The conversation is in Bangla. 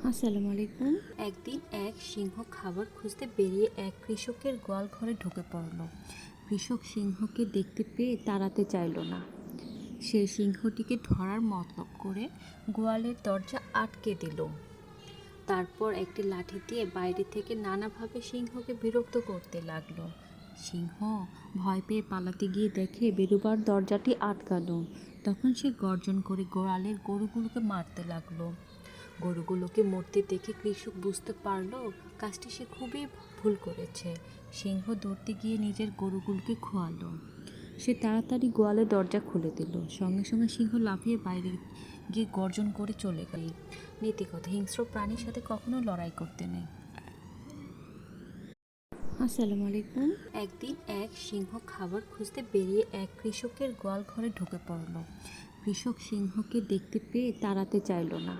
আসসালামু আলাইকুম। একদিন এক সিংহ খাবার খুঁজতে বেরিয়ে এক কৃষকের গোয়াল ঘরে ঢুকে পড়ল। কৃষক সিংহকে দেখতে পেয়ে তাড়াতে চাইল না। সে সিংহটিকে ধরার মতলব করে গোয়ালের দরজা আটকে দিল। তারপর একটি লাঠি দিয়ে বাইরে থেকে নানাভাবে সিংহকে বিরক্ত করতে লাগলো। সিংহ ভয় পেয়ে পালাতে গিয়ে দেখে বেরোবার দরজাটি আটকানো। তখন সে গর্জন করে গোয়ালের গরুগুলোকে মারতে লাগলো। গরুগুলোকে মরতে দেখে কৃষক বুঝতে পারলো কাজটি সে খুবই ভুল করেছে। সিংহ দৌড়তে গিয়ে নিজের গরুগুলোকে খোয়ালো। সে তাড়াতাড়ি গোয়ালের দরজা খুলে দিল। সঙ্গে সঙ্গে সিংহ লাফিয়ে বাইরে গিয়ে গর্জন করে চলে গেল। নীতিকথা: হিংস্র প্রাণীর সাথে কখনো লড়াই করতে নেই। আসসালামু আলাইকুম। একদিন এক সিংহ খাবার খুঁজতে বেরিয়ে এক কৃষকের গোয়াল ঘরে ঢুকে পড়ল। কৃষক সিংহকে দেখতে পেয়ে তাড়াতে চাইল না।